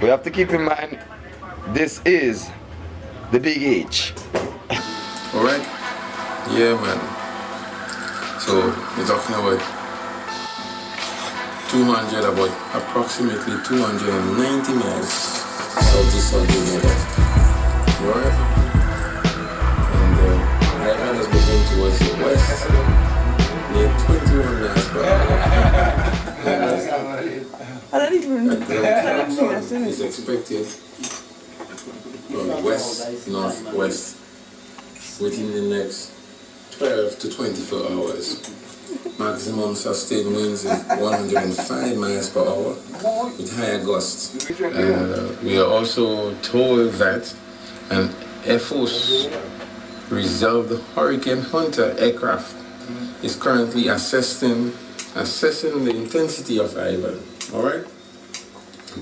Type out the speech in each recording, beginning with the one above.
We have to keep in mind, this is the big H. Alright? Yeah, man. So, we're talking about approximately 290 miles southeast of Grenada. Alright? And the island is moving towards the west, near 21 miles per hour. I don't even know. Is expected from west-northwest within the next 12 to 24 hours. Maximum sustained winds is 105 miles per hour with higher gusts. We are also told that an Air Force reserved Hurricane Hunter aircraft is currently assessing the intensity of Ivan. Alright?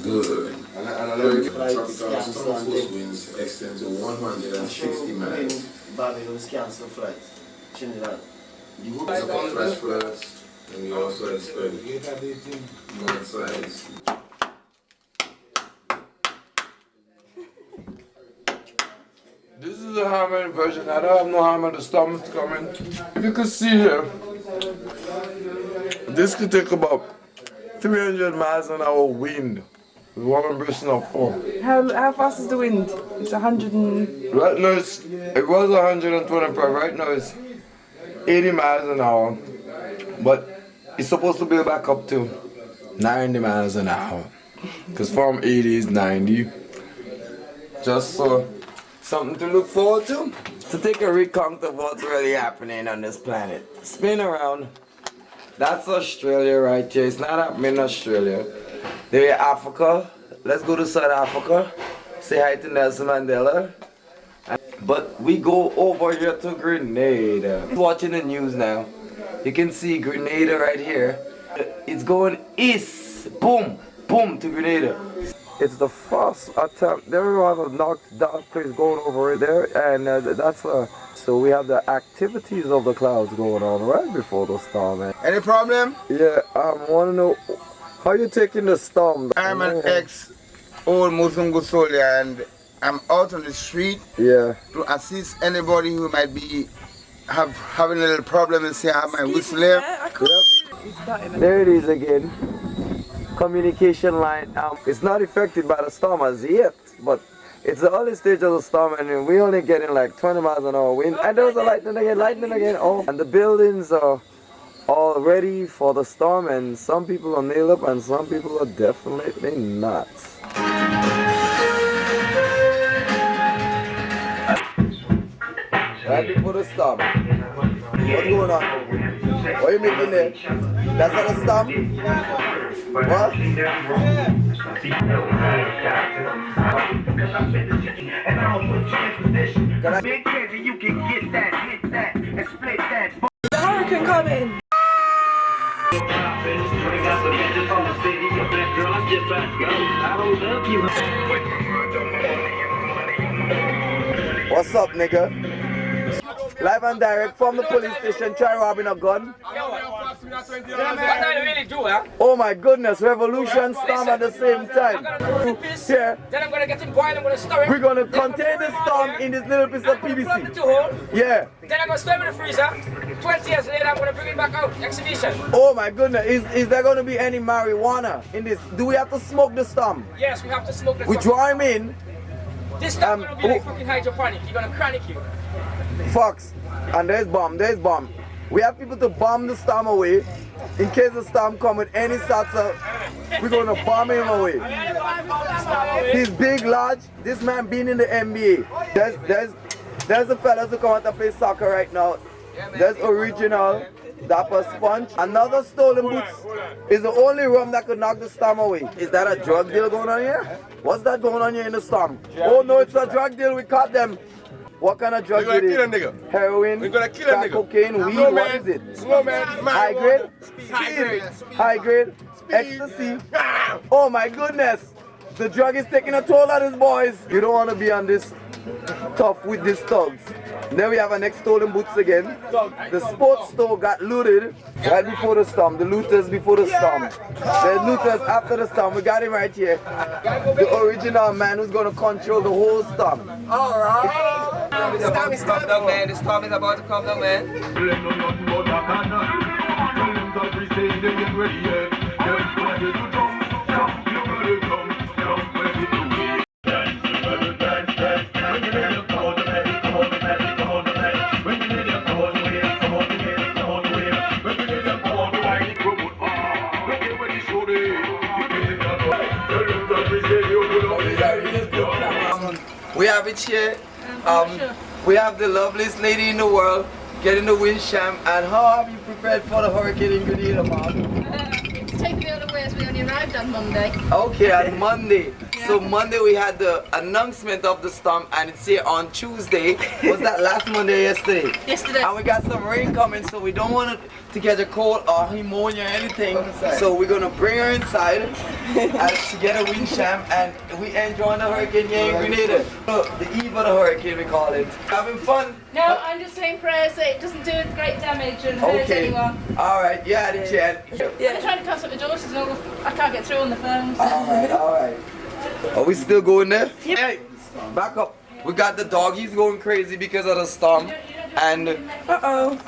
Good. Tropical storm force winds extend to 160 miles. Barbados cancel flights. Trinidad. Some flash floods, and we also expect mudslides. This is a Harmon version. I don't have no Harmon, the storm is coming. If you can see here, this could take about 300 miles an hour wind. With what I'm bracing up for. How fast is the wind? It's 100 and... Right now it was 125, right now it's 80 miles an hour. But it's supposed to build back up to 90 miles an hour. Because from 80 is 90. Just something to look forward to. To take a recount of what's really happening on this planet. Spin around. That's Australia right here. It's not happening in Australia. They're in Africa. Let's go to South Africa. Say hi to Nelson Mandela. But we go over here to Grenada. Watching the news now. You can see Grenada right here. It's going east. Boom. Boom to Grenada. It's the first attempt. There we have a knocked down place going over there. And that's so we have the activities of the clouds going on right before the storm. Any problem? Yeah, I want to know how you taking the storm. I'm an ex-old Muslim good soldier and I'm out on the street to assist anybody who might be having a little problem and say I have my whistle here. There it is again. Communication line. It's not affected by the storm as yet, but it's the early stage of the storm and we're only getting like 20 miles an hour wind. And there's a lightning again. Oh, and the buildings are all ready for the storm and some people are nailed up and some people are definitely not. Right before the storm. What's going on? What are you making there? That's not a storm? What? Can I? You can get that, hit that, and split that. The hurricane coming! What's up, nigga? Live and direct from the police station, try robbing a gun. Oh my goodness, revolution storm at the same time. Here, then I'm gonna get him boiled, I'm gonna store it. We're gonna contain the storm in this little piece of PVC. Yeah. Then I'm gonna store it in the freezer. 20 years later, I'm gonna bring it back out. Exhibition. Oh my goodness, is there gonna be any marijuana in this? Do we have to smoke the storm? Yes, we have to smoke the storm. We draw him in. This storm gonna be like fucking hydroponic. You're gonna chronic you. Fox, and there's bomb. We have people to bomb the storm away. In case the storm come with any sorts of, we're gonna bomb him away. He's big, large. This man been in the NBA. There's the fellas who come out to play soccer right now. There's original, Dapper Sponge. Another stolen boots is the only rum that could knock the storm away. Is that a drug deal going on here? What's that going on here in the storm? Oh no, it's a drug deal. We caught them. What kind of drug is it? We're gonna kill a nigga. Heroin, we're gonna kill a nigga. Cocaine, weed, what is it? Slow man, high grade? High grade, ecstasy. Oh my goodness. The drug is taking a toll on his boys. You don't want to be on this tough with these thugs. Then we have our next stolen boots again. The sports store got looted right before the storm. The looters before the storm. The looters after the storm. We got him right here. The original man who's gonna control the whole storm. Alright. The storm is coming down, man. The storm is about to come down, man. We have it here. We have the loveliest lady in the world getting the wind sham. And how have you prepared for the hurricane in Grenada, Mom? It's taken me all the way as we only arrived on Monday. Okay, on Monday. So Monday we had the announcement of the storm, and it's here on Tuesday. Was that last Monday or yesterday? Yesterday. And we got some rain coming, so we don't want to catch a cold or pneumonia or anything. So we're gonna bring her inside to get a wind sham, and we enjoying the hurricane here in Grenada. The eve of the hurricane, we call it. Having fun? No, I'm just saying prayers that it doesn't do great damage and hurt anyone. Alright, you had it, Jen. I'm trying to pass up the doors, so I can't get through on the phone. So. Alright. Are we still going there? Yep. Hey, back up. We got the doggies going crazy because of the storm. And Uh-oh.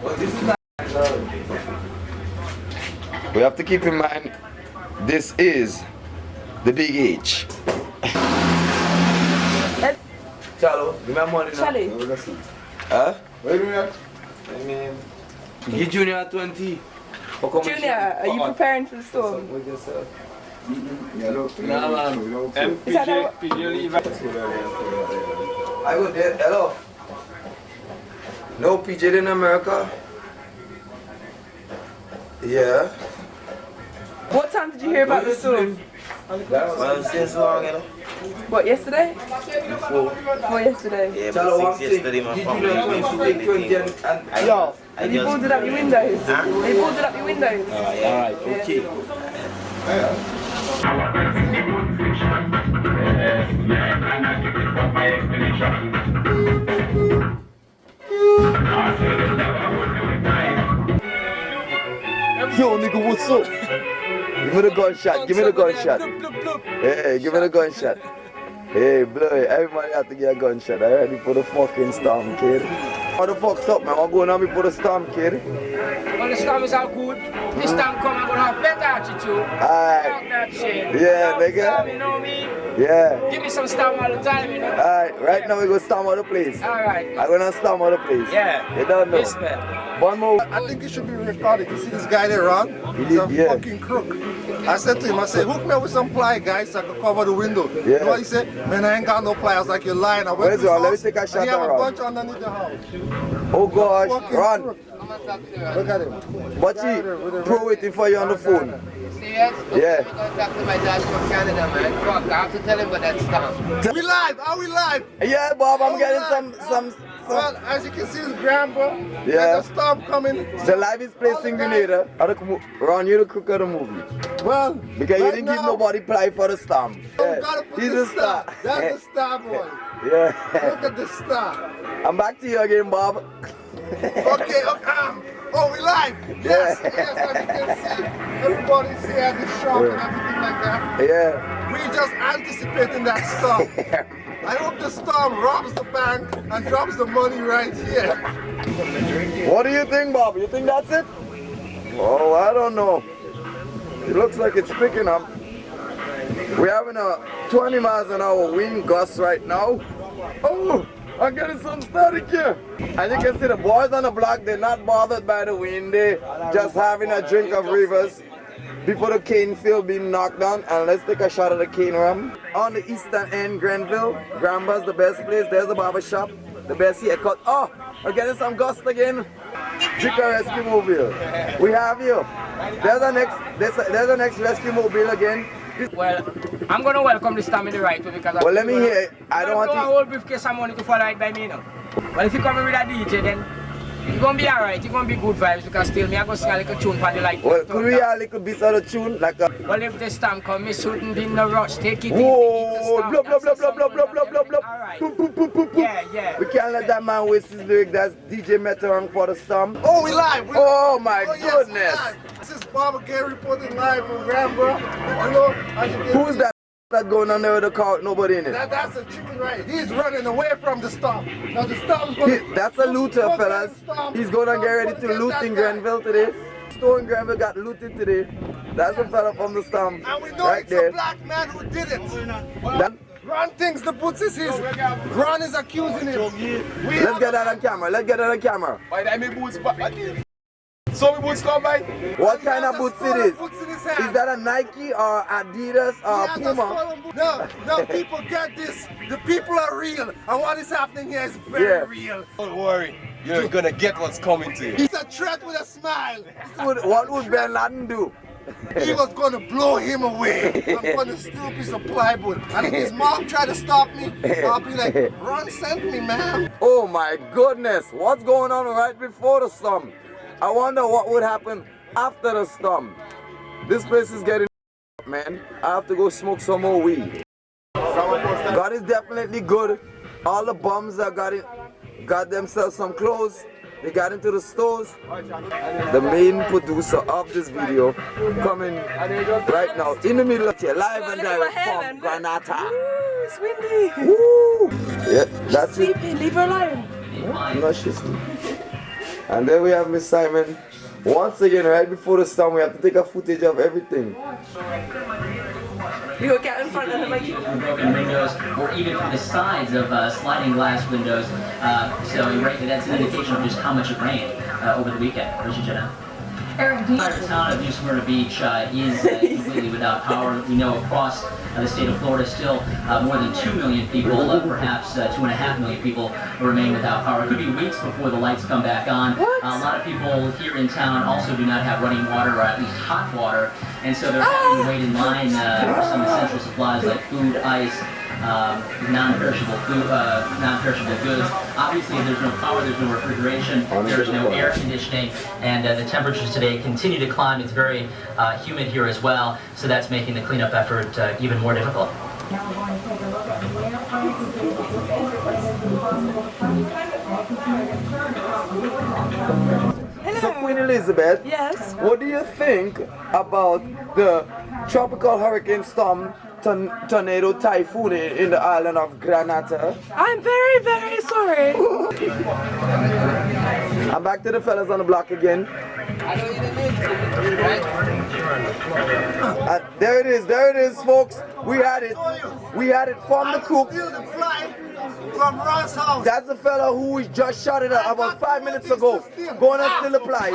well, this is not. We have to keep in mind, this is the big H. Chalo, give me my money now. Charlie. Huh? Wait a minute. You Junior at 20. Junior, are you preparing for the storm? Is that how? I go there. Hello. No PJ in America. Yeah. What time did you hear about the storm? What, yesterday? Before yesterday. Yeah, Chalo, but one since thing. yesterday, my You phone Junior was 20, 20 and Yo, I have you just- boarded up your windows? Huh? Have you boarded up your windows? Alright, okay. Yo, nigga, what's up? Give me the gunshot. Give me the gunshot. Hey, give me the gunshot. Hey, blood, everybody have to get a gunshot. I ready for the fucking storm, kid. How the fuck's up, man? I'm going on before the storm, kid. When the storm is all good, this time come, I'm gonna have better attitude. Alright. Talk that shit. Yeah, nigga. Storm, you know me? Yeah. Give me some storm all the time, you know? Alright, right now we go storm out the place. Alright. I'm gonna storm out the place. Yeah. You don't know. Respect. One more. I think it should be recorded. You see this guy there, Ron? He's a Yeah. fucking crook. I said to him, I said, hook me up with some ply, guys, so I can cover the window. Yeah. You know what he said? Man, I ain't got no ply. I was like, you're lying. I went Where's to his Ron? Let me house, take a and shot he had at a Ron. bunch underneath the house. Oh gosh, Fucking Ron. crook. Look at him. What you pro waiting for you on the phone? Serious? Yeah. I'm gonna talk to my dad from Canada, man. Fuck, I have to tell him about that storm. We live. Are we live? Yeah, Bob, I'm getting some. Well, as you can see, it's grandpa. Yeah. There's a storm coming. The livest place in Grenada. Ron, you're the crook of the movie. Well, Because you right didn't now, give nobody play for the storm. we Yeah. gotta put He's the a star. That's the star, boy. Yeah. Look at the star. I'm back to you again, Bob. Okay, oh, we live. Yes, Yeah. yes, as you can see, everybody's here at the shop and everything like that. Yeah. We just anticipating that storm. I hope the storm robs the bank and drops the money right here. What do you think, Bob? You think that's it? Oh, I don't know. It looks like it's picking up. We're having a 20 miles an hour wind gust right now. Oh, I'm getting some static here. And you can see the boys on the block, they're not bothered by the wind. They're just having a drink of rivers before the cane field being knocked down. And let's take a shot of the cane rum. On the eastern end, Grenville, Gramba's the best place. There's a barber shop, the best haircut. Oh, we're getting some gust again. Jicker Rescue Mobile. We have you. There's a next rescue mobile again. Well, I'm gonna welcome this time in the right way because Well, let me hear. I don't want a to. whole briefcase of money to fall right by me now. But if you come in with a DJ, then You're gonna be alright, you're gonna be good vibes because still me I go sing a little tune for the light. Well, could we hear a little bit of the tune? Like a... Well, if the storm come, me shouldn't be in no rush. Take it easy. Whoa! Blah, blah, blah, blah, blah, blah, blah, blah, blah. Alright. Boop, boop, boop, boop, boop. Yeah, yeah. We can't let that man waste his lyric. That's DJ Meteorang for the storm. Oh, we live. Oh my Yes, we goodness. live. This is Baba Gary reporting live from Granbrook. You know, as you can Who's see, that going on there with the car with nobody in it? That's a chicken right. He's running away from the storm. Now the storm's going That's a looter, fellas. He's gonna get ready to loot in Grenville today. Store in Grenville got looted today. That's a fella from the storm. And we know right it's there. a black man who did it. That- Ron thinks the boots is his. Ron is accusing him. Let's get that on camera. Let's get that on camera. Why that me boots back? So me boots come by? What kind of boots it is? Boots in his hand. Is that a Nike or Adidas or He has a Puma? swollen boot. No, people get this. The people are real. And what is happening here is very real. Don't worry, you're gonna get what's coming to you. He's a threat with a smile. What would Ben Laden do? He was going to blow him away. I'm going to steal a piece of plywood. And if his mom tried to stop me, I'll be like, Ron sent me, man. Oh my goodness, what's going on right before the storm? I wonder what would happen after the storm. This place is getting man. I have to go smoke some more weed. God is definitely good. All the bums that got themselves some clothes. They got into the stores. The main producer of this video coming right now in the middle of here, live and direct from Grenada. Ooh, it's windy. Woo! Yeah, that's it. Sleeping, leave her alone. No, she's sleeping. And then we have Miss Simon. Once again, right before the storm, we have to take a footage of everything. You go get in front and make it. Broken windows, or even through the sides of sliding glass windows. So that's an indication of just how much it rained over the weekend. Richard Jenna. The town of New Smyrna Beach is completely without power. We know across the state of Florida still more than 2 million people, perhaps 2.5 million people remain without power. It could be weeks before the lights come back on. A lot of people here in town also do not have running water, or at least hot water, and so they're having to wait in line for some essential supplies like food, ice, non-perishable food, non-perishable goods. Obviously, if there's no power, there's no refrigeration, there's no air conditioning, and the temperatures today continue to climb. It's very humid here as well, so that's making the cleanup effort even more difficult. So Queen Elizabeth, Yes. what do you think about the tropical hurricane storm tornado typhoon in the island of Grenada? I'm very, very sorry. I'm back to the fellas on the block again. There it is, folks. We had it from the cook. From Ron's house. That's the fella who we just shot it about 5 minutes ago. Going to steal a fly.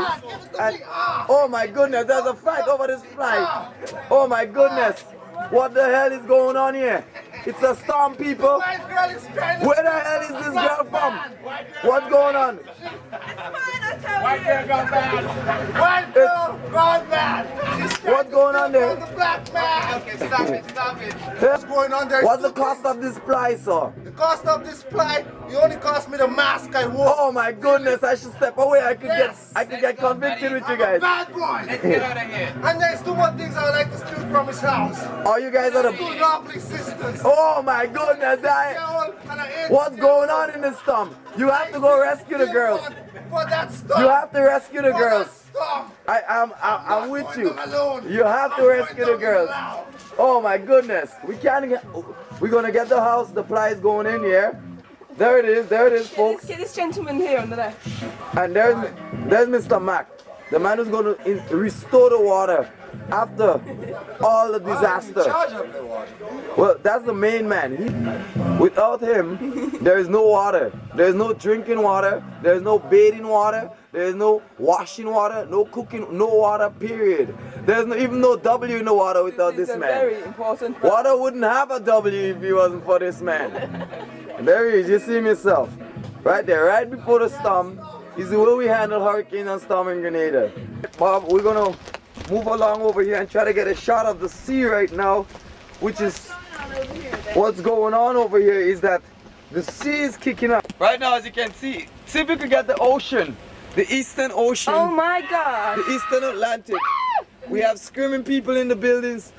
And oh my goodness, there's a fight over this fly. Oh my goodness. What the hell is going on here? It's a storm, people. Where the hell is this girl from? What's going on? White girl gone bad. White girl gone bad. What's going on there? The black man. Okay, stop it. What's going on there? What's the cost of this fly, sir? The cost of this flight, it only cost me the mask I wore. Oh my goodness, I should step away. I could get convicted with you guys. Bad boy. Let's get out of here. And there's 2 more things I would like to steal from his house. Oh, you guys are the 2 lovely sisters. Oh my goodness, what's going on in this storm? You have to go rescue the girls. For that storm. You have to rescue the girls. Storm. I'm with you. You have to rescue the girls. Oh my goodness. We're gonna get the house, the fly is going in here. There it is, folks. Get this gentleman here on the left. And there's Mr. Mac, the man who's gonna restore the water after all the disaster. Well, that's the main man. Without him, there is no water. There is no drinking water. There is no bathing water. There is no washing water. No cooking. No water. Period. There's even no W in the water without this man. Very important. Water wouldn't have a W if he wasn't for this man. There he is. You see him yourself, right there, right before the storm. Is the way we handle hurricane and storm in Grenada. Bob, we're gonna move along over here and try to get a shot of the sea right now, which is what's going on over here is that the sea is kicking up. Right now, as you can see if you can get the ocean The Eastern Ocean. Oh my God. The Eastern Atlantic. We have screaming people in the buildings.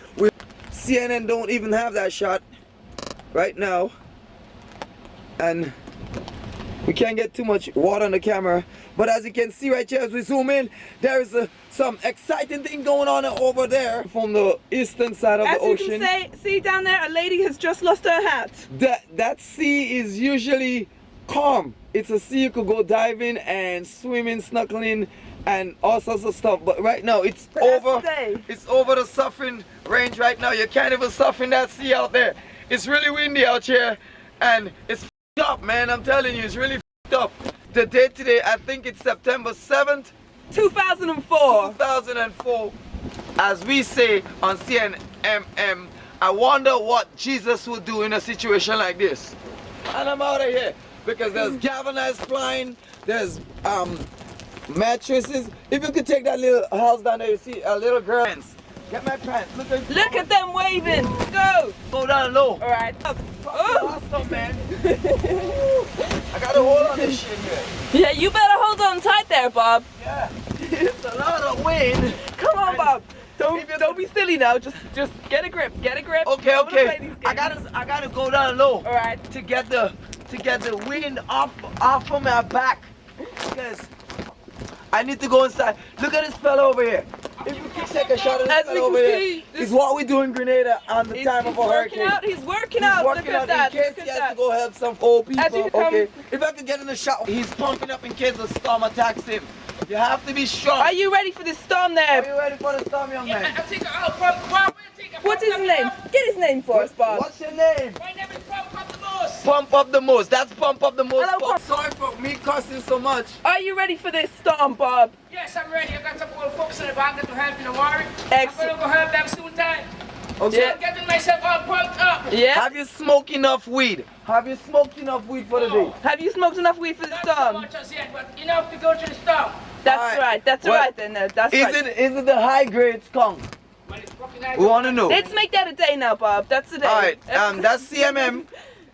CNN don't even have that shot right now. And we can't get too much water on the camera. But as you can see right here, as we zoom in, there is some exciting thing going on over there from the eastern side of the ocean. As you can see down there, a lady has just lost her hat. That sea is usually calm. It's a sea you could go diving and swimming, snorkeling, and all sorts of stuff. But right now, it's over. It's over the suffering range right now. You can't even surf in that sea out there. It's really windy out here, and it's f***ed up, man. I'm telling you, it's really f***ed up. The date today, I think it's September 7th, 2004. 2004. As we say on CNMM, I wonder what Jesus would do in a situation like this. And I'm out of here because there's galvanized flying, there's mattresses. If you could take that little house down there, you see a little girl. Get my pants. Look at them waving. Go. Go down low. All right. Oh, awesome, man. I gotta hold on this shit here. Yeah, you better hold on tight there, Bob. Yeah. It's a lot of wind. Come on, Bob. Don't be silly now. Just get a grip. Get a grip. Okay, okay. I gotta go down low. All right. To get the wind off of my back, because I need to go inside. Look at this fella over here. If you can take a shot of this fella over here, it's what we do in Grenada on the time of a hurricane. He's working out. Look at that. In case he has to go help some old people. Okay. If I could get in the shot, he's pumping up in case a storm attacks him. You have to be strong. Are you ready for this storm there? Are you ready for the storm, young man? What's his name? Get his name for us, Bob. What's your name? My name is Pump Up the Most. Pump Up the Most. That's Pump Up the Most. Hello, Sorry for me cussing so much. Are you ready for this storm, Bob? Yes, I'm ready. I got some old folks in the back that will help me to worry. Excellent. I'm going to help them soon time. Okay. So I'm getting myself all pumped up. Yeah. Have you smoked enough weed? Have you smoked enough weed for the day? Have you smoked enough weed for the Not so storm? much as yet, but enough to go through the storm. That's right. That's right then. That's right. Is it the high grade skunk? Well, it's fucking nice. We want to know. Let's make that a day now, Bob. That's the day. All right. That's CMM.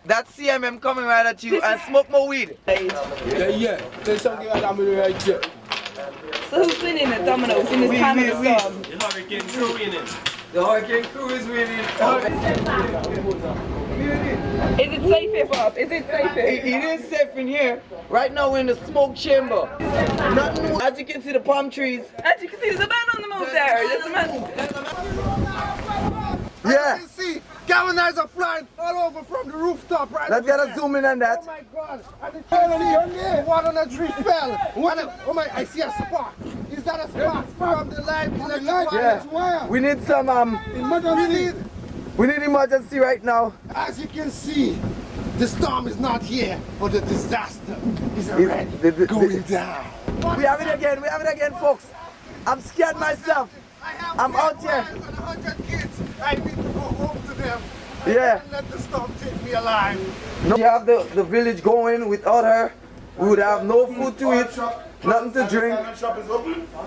That's CMM coming right at you. And smoke more weed. Yeah. There's something like I'm right here. So who's winning at Domino's in this time of the storm? The hurricane crew winning. The hurricane crew is winning. Is it safe here, Bob? Is it safe here? It is safe in here. Right now we're in the smoke chamber. Nothing. As you can see the palm trees. As you can see, there's a man on the move there. There's a man. Yeah. You can see galvanizer flying all over from the rooftop right Let's get a zoom in on that. Oh my God. And the tree, one on the tree fell. And oh my, I see a spark. Is that a spark from the light? Yeah. We need some we need emergency right now. As you can see, the storm is not here, but the disaster is already going down. We have it again, folks. I'm scared myself. I'm out here. 100 kids. I need to go home to them. Yeah. And let the storm take me alive. No. We have the village going without her. We would have no food to eat, nothing to drink.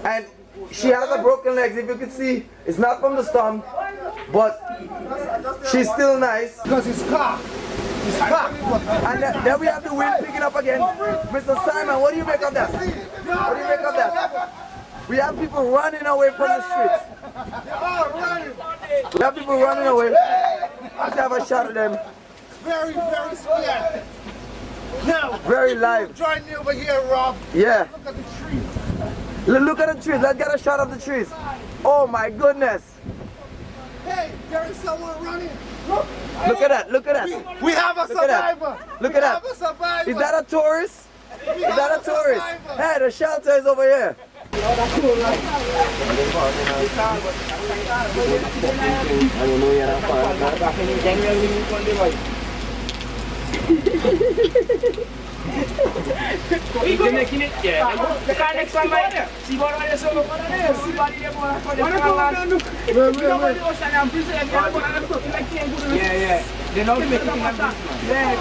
And she has a broken leg. If you can see, it's not from the storm, but she's still nice. Because it's cocked. It's cocked. And then we have the wind picking up again. Mr. Simon, what do you make of that? What do you make of that? We have people running away from the streets. We have people running away. Let's have a shot of them. Very, very scared. Now, very live. Join me over here, Rob. Yeah. Look at the trees. Look at the trees. Let's get a shot of the trees. Oh my goodness. Hey, there is someone running. Look at that. Look at that. We have a survivor. Look at that. We have a survivor. Is that a tourist? Is that a tourist? Hey, the shelter is over here. You're making it? Yeah. The car next one, right? See what I saw over there? See what I yeah. They're not making it. Yeah.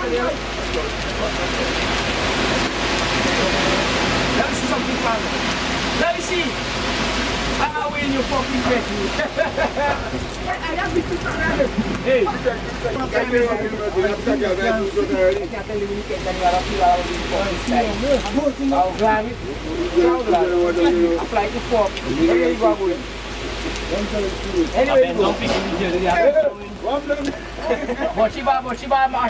Let me see something, man. Let me see. in your fucking bed. I have been too tired. Hey, I can't tell you when you get done, you have to feel all these fucking style. I'll grab it. Apply to fuck. Anyway, you go away. Anyway, you go. Bochiba,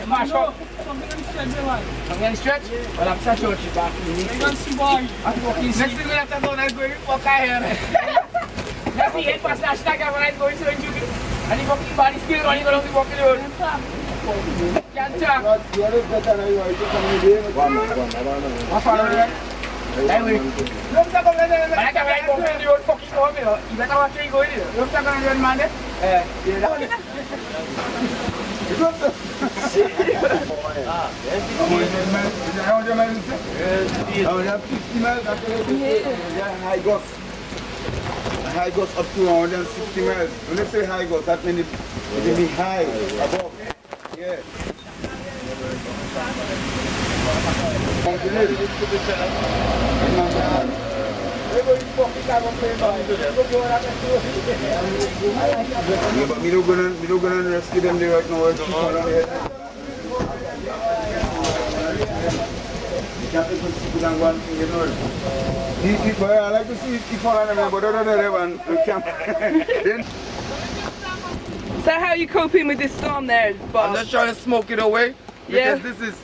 mash up. I'm going to stretch? Well, I'm such a chiba. Next thing we have to do is go to fuck here. Next thing, head past that stack, I'm going to go to and the fucking body still running around the fucking road. Can't talk. What's wrong with that? Anyway, look at the I can't go to the road fucking home, you know. You better watch where you go in here. Look at the man there. High goes up to 160 miles. When they say high goes, that means it will be high above. Yeah. Yeah, but we don't gonna rescue them there right now. You can't even see them one thing, you know. I like to see if I remember, but other one can't. So how are you coping with this storm there, Bob? I'm just trying to smoke it away. Because this is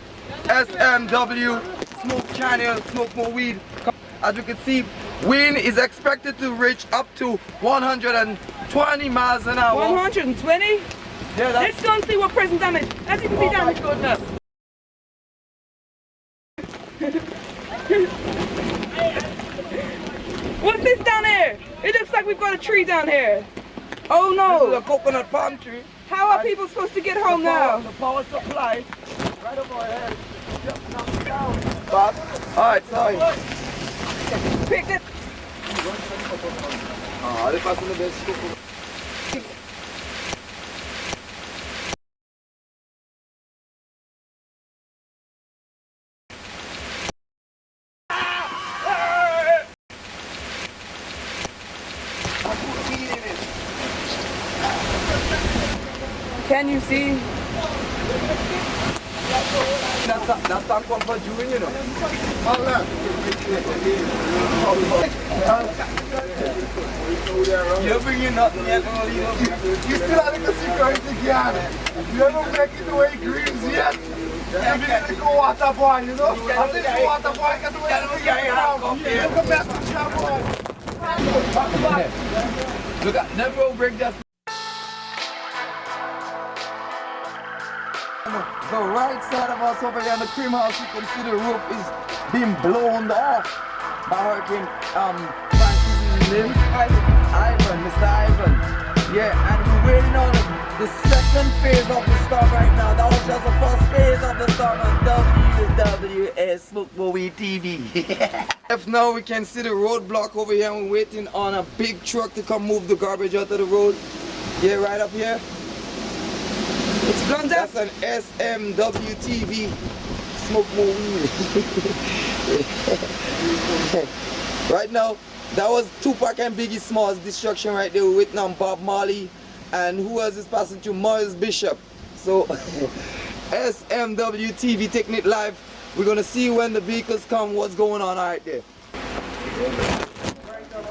SMW, smoke channel, smoke more weed. As you can see, wind is expected to reach up to 120 miles an hour. 120? Yeah, that's... Let's go and see what present damage. As you can see, damage good enough. What's this down here? It looks like we've got a tree down here. Oh no! This is a coconut palm tree. How are people supposed to get home now? The power supply right over our head just knocked down. But, alright, sorry. Pick it. Ah, they passing the best. Can you see? That's not one for June, you know. You're bringing nothing yet, You still have the security guard. You don't make it the way greens yet. I'm going to go water boy, you know? I'm going to go water boy, get away from the Look at that boy. Look at, never will break that. The right side of us over here in the cream house, you can see the roof is being blown off by Hurricane Francis' name, Ivan, Mr. Ivan. Yeah, and we're waiting on the second phase of the storm right now. That was just the first phase of the storm on WWS Smoke Bowie TV. If now we can see the roadblock over here and we're waiting on a big truck to come move the garbage out of the road. Yeah, right up here. It's gone down. That's an SMW TV. Smoke more weed. Right now, that was Tupac and Biggie Smalls destruction right there. We're waiting on Bob Marley. And who else is passing through? Morris Bishop. So, SMW TV taking it live. We're going to see when the vehicles come, what's going on right there.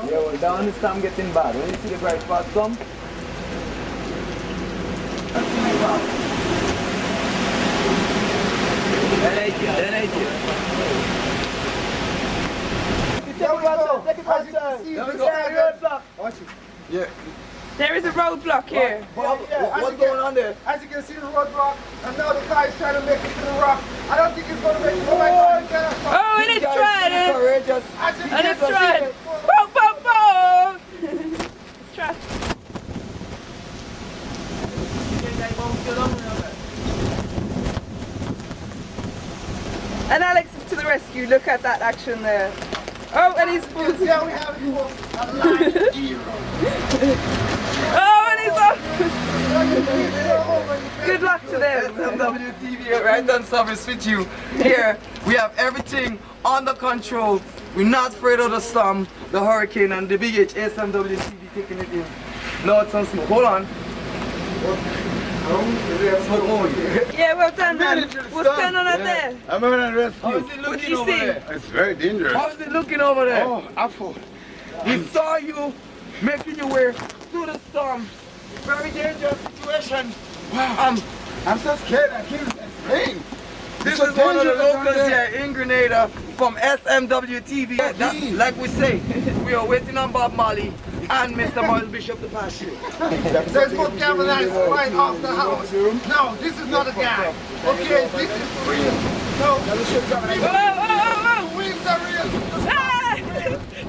Yeah, well, down this time getting bad. When you see the bright spots come, Yeah. There is a roadblock here. What's going on there? As you can see the roadblock, and now the car is trying to make it to the rock. I don't think it's going to make it. Oh, and it's trying it. And it's trying. Boom, boom, boom. It's trying. And Alex is to the rescue. Look at that action there. Oh, and he's full. Yeah, we have it. Oh, and he's off. Good luck to them. SMW TV right on service with you. Here, we have everything under control. we're not afraid of the storm, the hurricane, and the big SMWTV taking it in. No, it's some smoke. Hold on. Smoke more. Yeah, well done, man. What's going on out there? I'm having a rescue. How is it looking over there? It's very dangerous. How is it looking over there? Oh, awful. We saw you making your way through the storm. Very dangerous situation. Wow. I'm so scared. I can't explain. This is one of the locals here in Grenada from SMWTV. Like we say, we are waiting on Bob Marley and Mr. Miles Bishop to pass you. There's more galvanized right off the house. No, this is not a guy. Okay, this is for real. No, the weeds are real.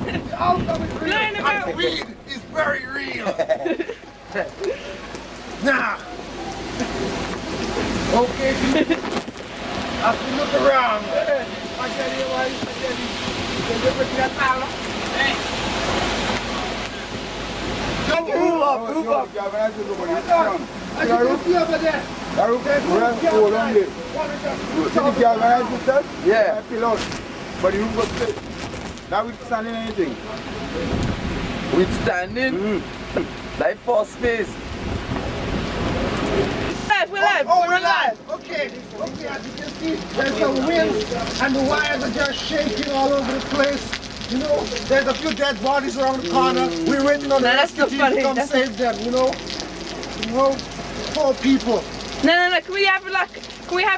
The outcome is real. And the weed is very real. Now, okay, as we look around, I tell you what, Move up. I can see over there. Yeah. But you go straight. Now we're standing anything. Withstanding? Like for space. We're live. Oh, we're live. Okay, as you can see, there's a wind and the wires are just shaking all over the place. You know, there's a few dead bodies around the corner. We're waiting on the rescue team to come save them, you know? Poor people. No. Can we have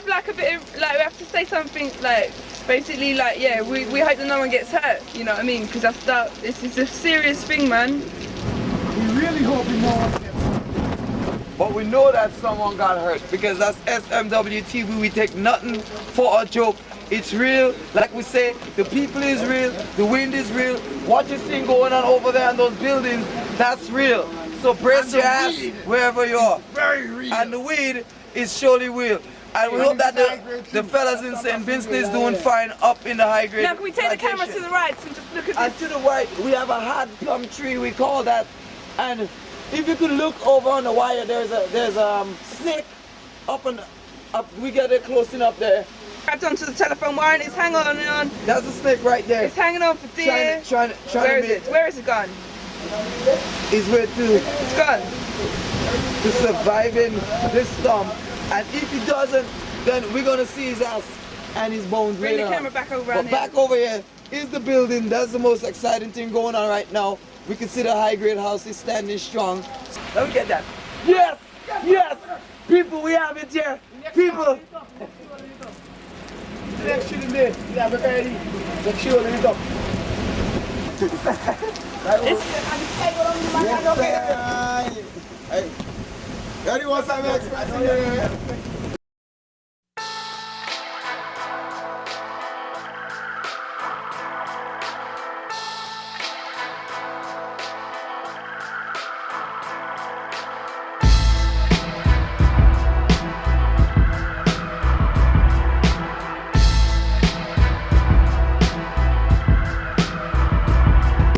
like a bit of, like, we have to say something like, basically like, yeah, we hope that no one gets hurt, you know what I mean? Because this is a serious thing, man. We really hope no one gets hurt. But we know that someone got hurt because that's SMWTV. We take nothing for a joke. It's real. Like we say, the people is real, the wind is real. What you see going on over there in those buildings, that's real. So brace your ass wherever you are. Very real. And the weed is surely real. And we hope that the fellas in St. Vincent is doing fine up in the high grade. Now can we take the camera to the right and just look at and this? to the right, we have a hard plum tree, we call that. And if you could look over on the wire, there's a snake up. We get it close enough there. Grabbed onto the telephone wire and it's hanging on. That's a snake right there. It's hanging on for dear. Where is it? Where is it gone? It's where it's gone. To surviving this storm. And if he doesn't, then we're gonna see his ass and his bones Bring later the camera on. back over. But back over here is the building. That's the most exciting thing going on right now. We can see the high grade house is standing strong. Let me get that. Yes! Yes! People, we have it here. People! Next shooting there, we have a ready. Let's shoot it up. Hey, Daddy wants some express.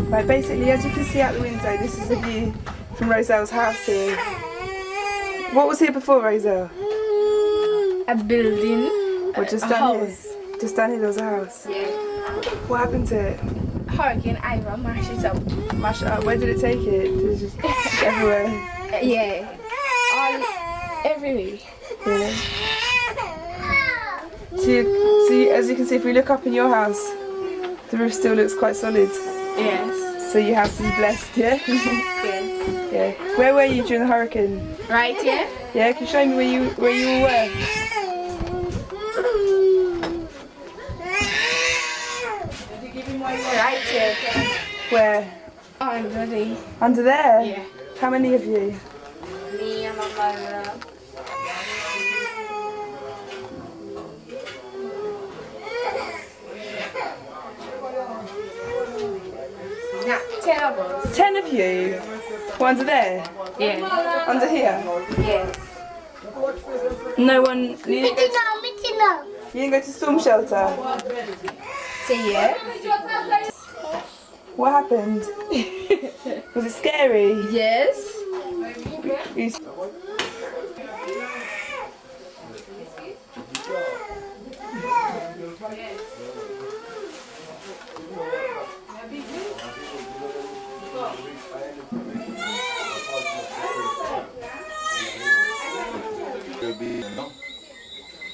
Right, basically, as you can see out the window, this is the view from Roselle's house here. What was here before, Roselle? A building. Or just down here? Just down here there was a house? Yeah. What happened to it? Hurricane Ivan mashed it up. Mash it up. Where did it take it? Did it just everywhere? Yeah. All everywhere. Yeah. So as you can see, if we look up in your house, the roof still looks quite solid. Yes. So your house is blessed, yeah? Yes. Yeah. Where were you during the hurricane? Right here? Yeah, can you show me where you were? Right here. Where? Under there. Under there? Yeah. How many of you? Me and my mother. Nah, 10 of us. 10 of you? Well, under there? Yeah. Under here? Yes. No one... You didn't go to storm shelter? Say yeah. What happened? Was it scary? Yes.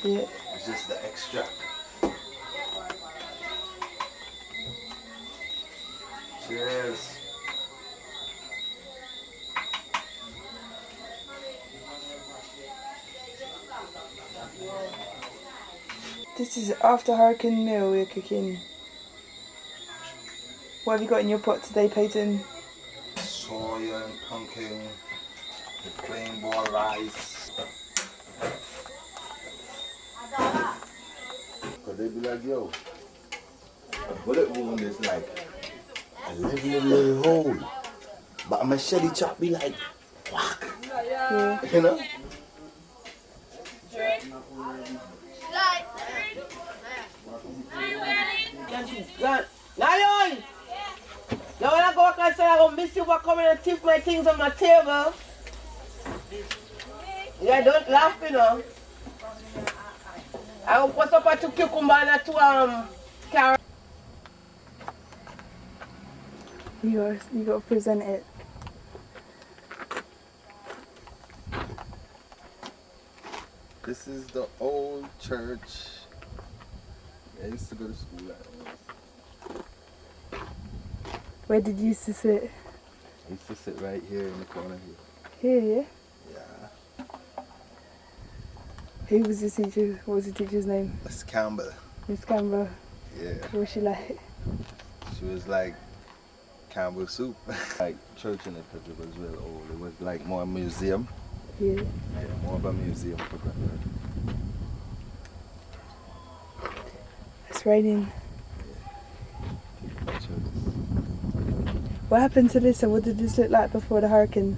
Yeah. It's just the extract. Cheers. This is after hurricane meal we're cooking. What have you got in your pot today, Peyton? Soya and pumpkin, the plain boiled rice. Cause they be like, yo, a bullet wound is like a little hole. But a machete chop be like, whack. Yeah. You know? Lion! You wanna go outside? I'm gonna miss you for coming and tip my things on my table. Yeah, don't laugh, you know. I will put up a 2 cucumber and a 2 carrot. You got to present it. This is the old church. I used to go to school at it. Where did you used to sit? I used to sit right here in the corner here. Here, yeah? Yeah. Who was your teacher? What was the teacher's name? Miss Campbell. Miss Campbell. Yeah. What was she like? She was like Campbell soup. Like church in it because it was real old. It was like more a museum. Yeah. Yeah, more of a museum for Grenada. It's raining. What happened to this and what did this look like before the hurricane?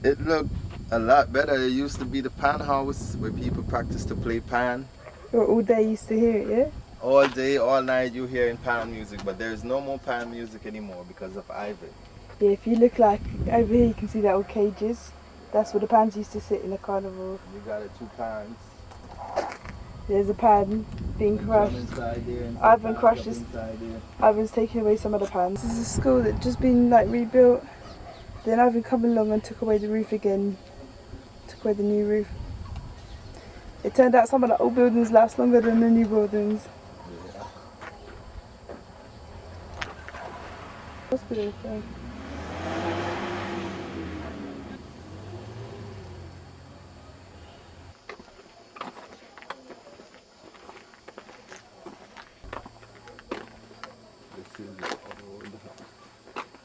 It looked a lot better. It used to be the pan house where people practiced to play pan. All day you used to hear it, yeah? All day, all night you hearing pan music, but there's no more pan music anymore because of Ivan. Yeah, if you look like over here you can see the old cages. That's where the pans used to sit in the carnival. You got it 2 pans. There's a pan being crushed. Ivan crushed this. Ivan's taking away some of the pans. This is a school that just been like rebuilt. Then Ivan come along and took away the roof again. Took away the new roof. It turned out some of the old buildings last longer than the new buildings. Yeah. Hospital thing.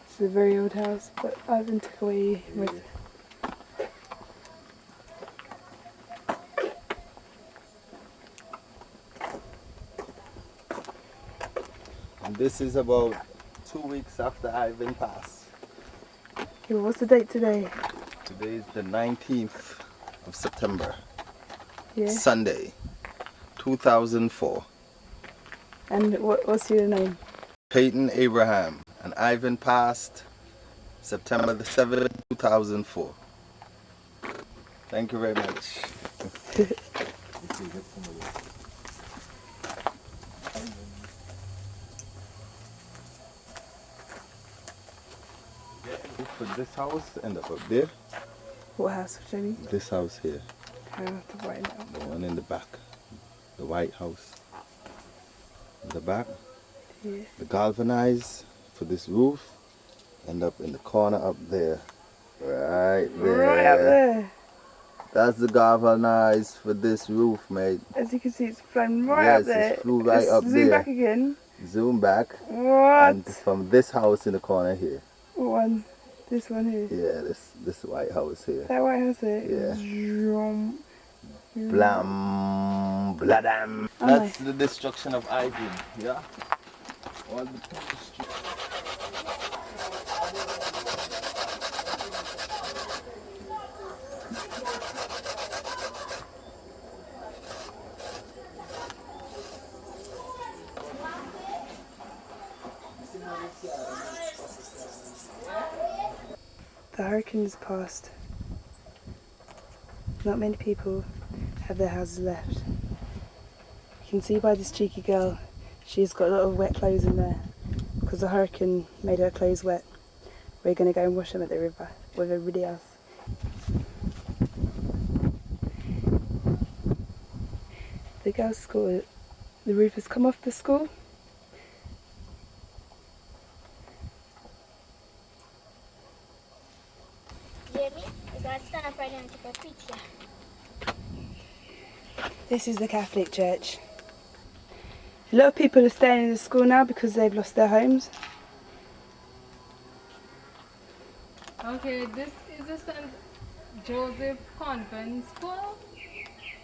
It's a very old house, but Ivan took away with. And this is about 2 weeks after Ivan passed. Yeah, what's the date today? Today is the 19th of September. Yeah. Sunday, 2004. And what's your name? Peyton Abraham. And Ivan passed September the 7th, 2004. Thank you very much. For this house, end up there. What house, Jenny? This house here. I have to write it down. The one in the back. The white house. In the back. Yeah. The galvanized for this roof end up in the corner up there. Right there. Right up there. That's the galvanized for this roof, mate. As you can see, it's flown right up there. Yes, it flew right up there. Zoom back again. Zoom back. What? And from this house in the corner here. What one? This one here? Yeah, this white house here. That white house here? Yeah. Zoom. Blam, bladam. Oh, That's the destruction of Ivan, yeah? All the The hurricane has passed. Not many people have their houses left. You can see by this cheeky girl, she's got a lot of wet clothes in there because the hurricane made her clothes wet. We're going to go and wash them at the river with everybody else. the girls' school. The roof has come off the school. Jamie, you gotta stand up right now and take a picture. This is the Catholic church. A lot of people are staying in the school now because they've lost their homes. Okay, this is a St. Joseph Convent School.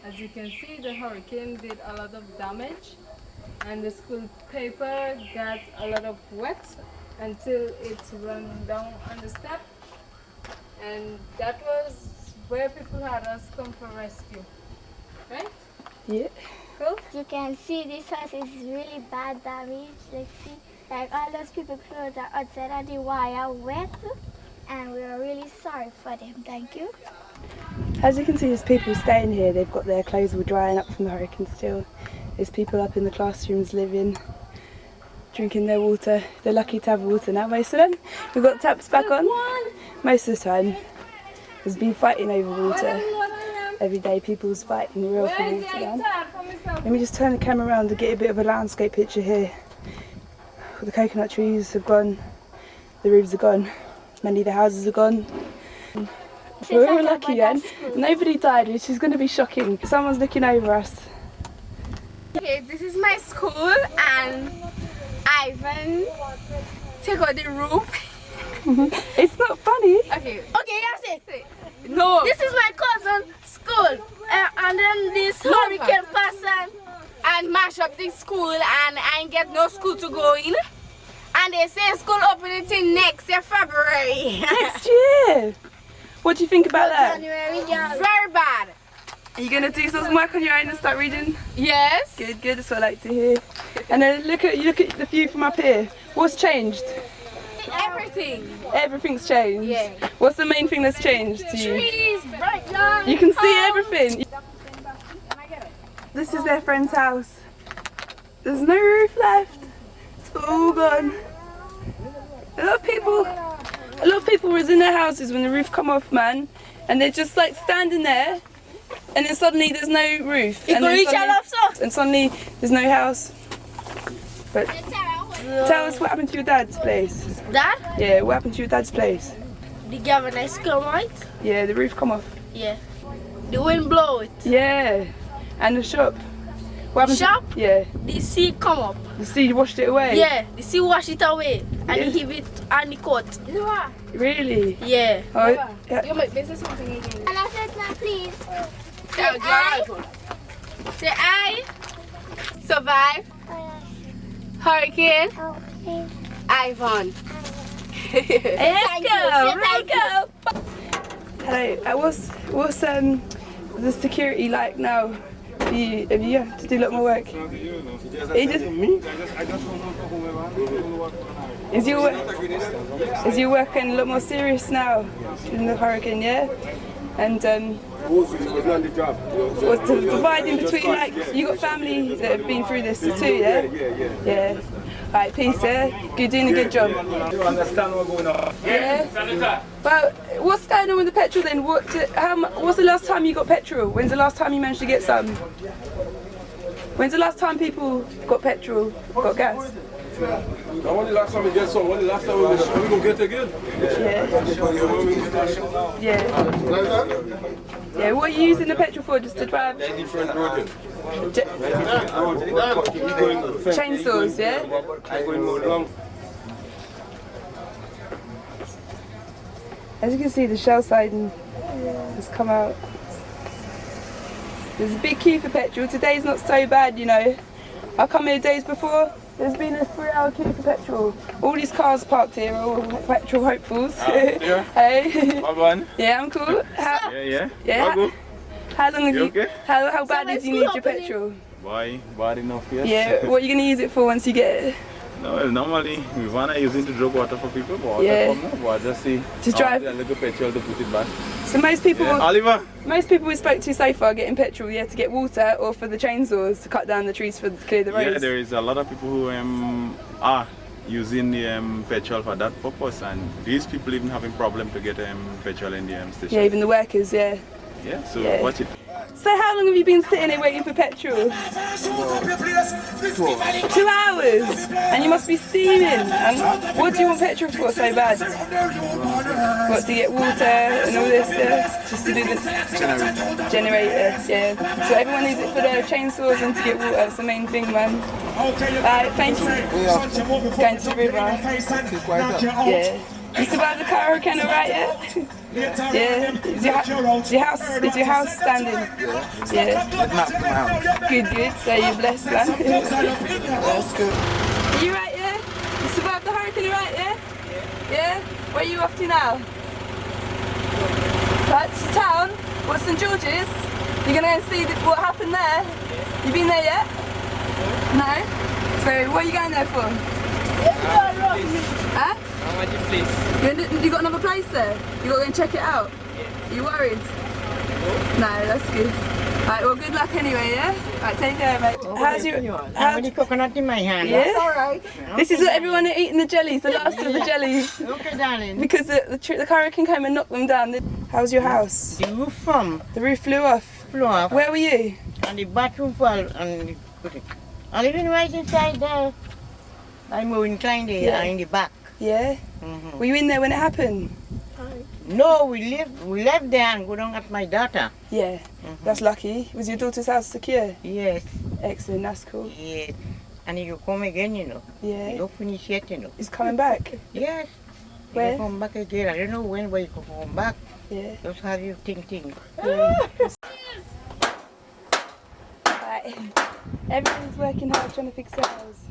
As you can see, the hurricane did a lot of damage and the school paper got a lot of wet until it's run down on the step. And that was where people had us come for rescue, right? Yeah. Cool. You can see this house is really bad damage. Like see, like all those people's clothes are outside and the wire wet. And we are really sorry for them. Thank you. As you can see, there's people staying here. They've got their clothes all drying up from the hurricane still. There's people up in the classrooms living, drinking their water. They're lucky to have water now, most of them. We've got taps back on. Most of the time, there's been fighting over water. Every day people's fighting real for water now. Let me just turn the camera around to get a bit of a landscape picture here. The coconut trees have gone, the roofs are gone, many of the houses are gone. We're all lucky then. Nobody died, which is going to be shocking. Someone's looking over us. Okay, this is my school and Ivan take out the roof. It's not funny. Okay, that's it. No. This is my cousin's school. And then this hurricane passed and mash up the school and I ain't get no school to go in. And they say school opening till next year, February. Next year? What do you think about that? January, very bad. Are you going to do some work on your own and start reading? Yes. Good, good. That's what I like to hear. And then look at the view from up here. What's changed? Everything. Everything's changed? Yeah. What's the main thing that's changed to you? Trees, bright lights. You can see everything. This is their friend's house. There's no roof left. It's all gone. A lot of people was in their houses when the roof come off, man, and they're just like standing there, and then suddenly there's no roof, and suddenly there's no house. But tell us what happened to your dad's place. Dad? Yeah, what happened to your dad's place? The governess come out? Yeah, the roof come off. Yeah. The wind blow it? Yeah, and the shop. What happened? Shop? Yeah. The sea come up. The sea washed it away? Yeah, the sea washed it away and he heave it on the coat. Really? Yeah. Oh, yeah. You make this something again. And I said, now please. Say I survive hurricane Ivan. Let's go. Hello. What's the security like now? Have you have to do a lot more work? Is your work getting a lot more serious now in the hurricane, yeah? And what's the divide in between, like, you got family that have been through this too, yeah? Yeah. Alright, peace, yeah? You're doing a good job. You understand what's going on? Yeah. Well, what's going on with the petrol then? What's the last time you got petrol? When's the last time you managed to get some? When's the last time people got petrol, got gas? Now when the last time we get some, when the last time we gonna get again? Yeah, what are you using the petrol for? Just to drive? Different road. Chainsaws, yeah? As you can see, the shell siding has come out. There's a big queue for petrol. Today's not so bad, you know. I come here days before. There's been a 3-hour queue for petrol. All these cars parked here are all petrol hopefuls. Hey. Yeah, I'm cool. Yeah. How long have you? Okay? How badly do you need your petrol? Why? Bad enough, yes. Yeah. What are you gonna use it for once you get it? No, well, normally we wanna use it to drink water for people, but but just see. To drive. A little petrol to put it back. So most people. Yeah. Oliver. Most people we spoke to so far getting petrol, to get water or for the chainsaws to cut down the trees to clear the roads. Yeah, there is a lot of people who are using the petrol for that purpose, and these people even having problem to get petrol in the station. Yeah, even the workers, yeah. Yeah, so watch it. So how long have you been sitting here waiting for petrol? 2 hours? And you must be steaming. And what do you want petrol for so bad? What, to get water and all this stuff? Just to do this? Generators, yeah. So everyone needs it for their chainsaws and to get water. That's the main thing, man. Thank you. Going to the river. Yeah. You survived the hurricane alright, yeah? Yeah. Is your house standing? Yeah. Good, good. So you're blessed, man. That's good. Are you right, yeah? You survived the hurricane alright, yeah? Yeah? Where are you off to now? Back to town? What, St George's? You're gonna go and see what happened there? You been there yet? No? So what are you going there for? Huh? You got another place there? You got to go and check it out? Yeah. You worried? No, that's good. Alright, well good luck anyway, yeah? Alright, take care, mate. How's your... How's the coconut in my hand? Yeah? That's alright. This is what everyone are eating, the jellies, the last of the jellies. Okay, darling. Because the hurricane came and knocked them down. How's your house? The roof from. The roof flew off? Flew off. Where were you? And the bathroom fell and put it. I live right inside there. I'm inclined there in the back. Yeah? Were you in there when it happened? No, we left there and go down at my daughter. Yeah, that's lucky. Was your daughter's house secure? Yes. Excellent, that's cool. Yes. And you come again, you know. Yeah. You don't finish yet, you know. He's coming back? Yes. Where? You come back again. I don't know when, but you can come back. Yeah. Just have you think. Yeah. Right. Everyone's working hard trying to fix their house.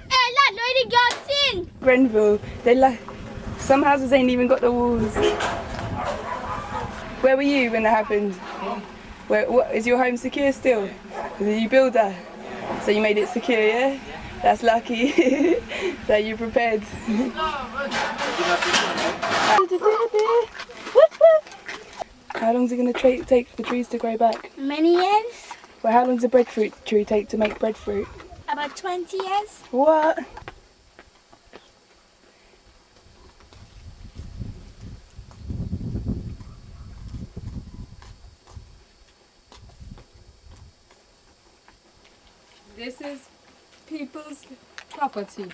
Hey, lad, lady got in. Grenville, some houses ain't even got the walls. Where were you when it happened? What is your home secure still? Did you build that? So you made it secure, yeah? That's lucky. So you're prepared. How long is it going to take for the trees to grow back? Many years. Well, how long does a breadfruit tree take to make breadfruit? About 20 years. What? This is people's property.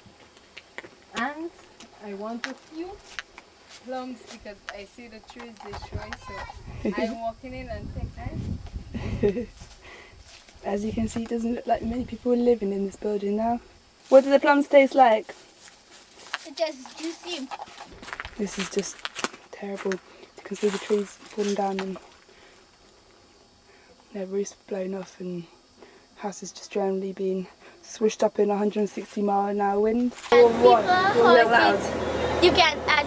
And I want a few plums because I see the trees destroyed, so I'm walking in and take them. As you can see, it doesn't look like many people are living in this building now. What do the plums taste like? It's just juicy. This is just terrible. You can see the trees falling down and their roofs blown off and houses just generally being swished up in 160-mile-an-hour wind. As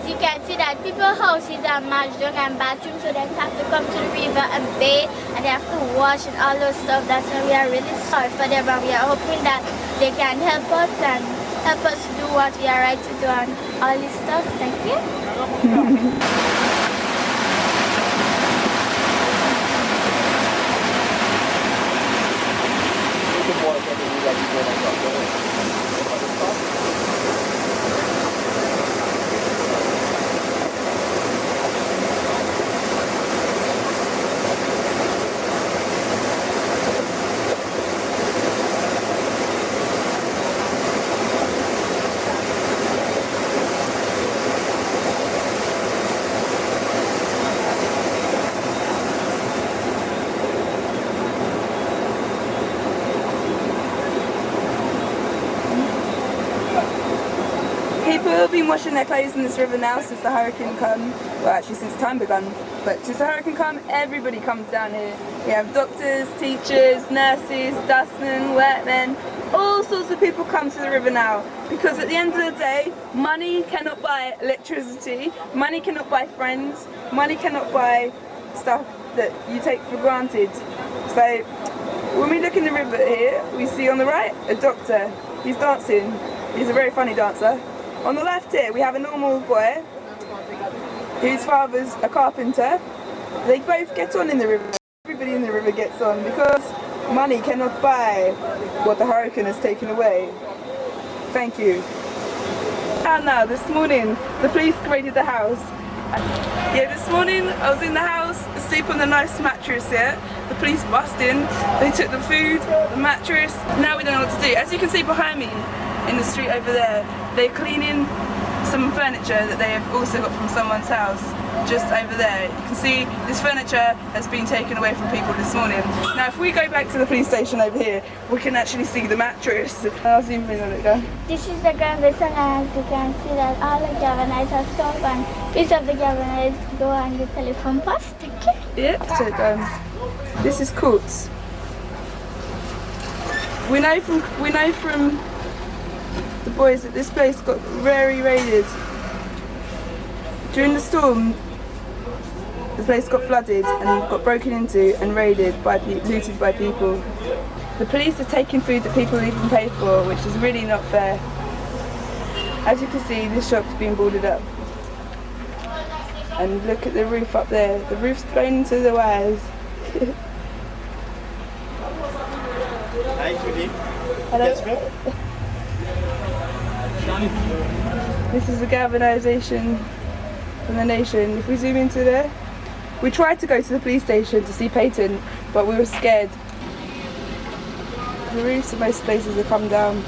you can see that people's houses are mashed up and bathrooms, so they have to come to the river and bathe and they have to wash and all those stuff. That's why we are really sorry for them and we are hoping that they can help us and help us do what we are right to do and all this stuff. Thank you. People have been washing their clothes in this river now since the hurricane come. Well, actually since time begun. But since the hurricane come, everybody comes down here. We have doctors, teachers, nurses, dustmen, workmen. All sorts of people come to the river now. Because at the end of the day, money cannot buy electricity, money cannot buy friends, money cannot buy stuff that you take for granted. So when we look in the river here, we see on the right a doctor. He's dancing. He's a very funny dancer. On the left here we have a normal boy whose father's a carpenter. They both get on in the river. Everybody in the river gets on because money cannot buy what the hurricane has taken away. Thank you. And now this morning the police raided the house Yeah, this morning I was in the house, asleep on a nice mattress here. The police bust in, they took the food, the mattress. Now we don't know what to do. As you can see behind me, in the street over there, they're cleaning some furniture that they have also got from someone's house. Just over there, you can see this furniture has been taken away from people this morning. Now if we go back to the police station over here, we can actually see the mattress. I'll zoom in on it, go. This is the Grenada, and as you can see that all the Grenada are stopped and piece of the Grenada go on the telephone post. Okay? Yeah, so this is Courts. We know from the boys that this place got very raided. During the storm, the place got flooded and got broken into and raided by looted by people. The police are taking food that people even paid for, which is really not fair. As you can see, this shop's been boarded up. And look at the roof up there. The roof's blown into the wires. Hi, Judy. Hello. This is the galvanisation from the nation. If we zoom into there, we tried to go to the police station to see Peyton, but we were scared. The roofs of most places have come down.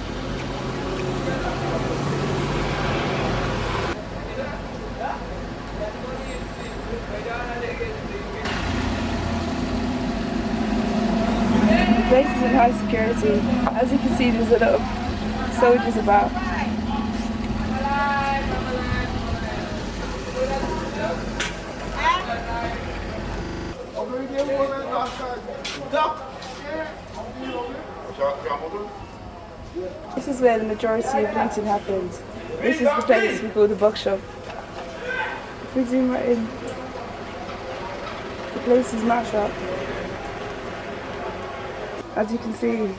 The place is in high security. As you can see, there's a lot of soldiers about. This is where the majority of looting happened. This is the place we call the box shop. If we zoom right in, the place is mashed up. As you can see,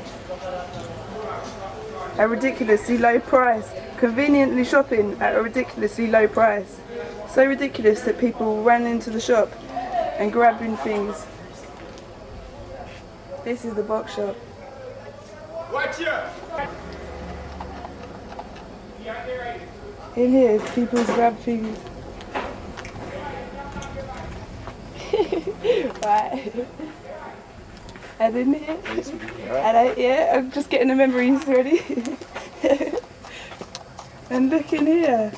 a ridiculously low price. Conveniently shopping at a ridiculously low price. So ridiculous that people ran into the shop and grabbing things. This is the box shop. Watch here. In here, people grab things. Right. And in here, yeah, I'm just getting the memories ready. And look in here.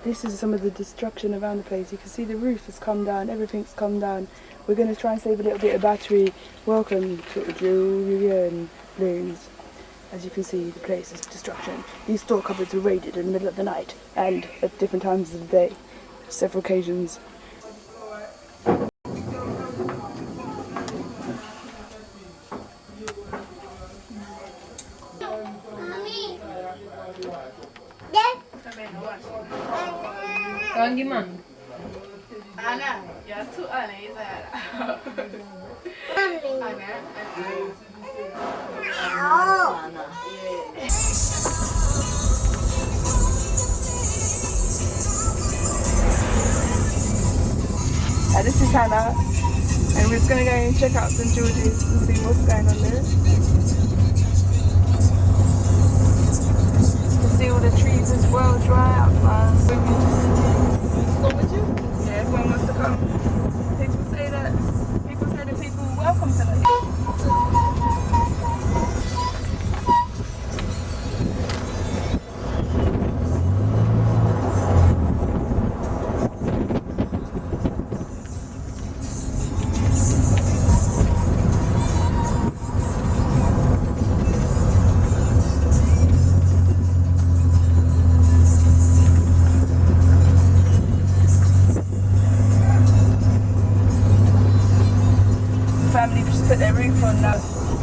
This is some of the destruction around the place. You can see the roof has come down, everything's come down. We're going to try and save a little bit of battery. Welcome to Julian Blooms. As you can see, the place is destruction. These store cupboards were raided in the middle of the night and at different times of the day, several occasions. Anna, you're too Anna, is that? This is Hannah, and we're just going to go and check out St George's and see what's going on there. You can see all the trees as well dry up, man. Go with you? Yeah, everyone wants to come. People say that people welcome tonight. Put their roof on now.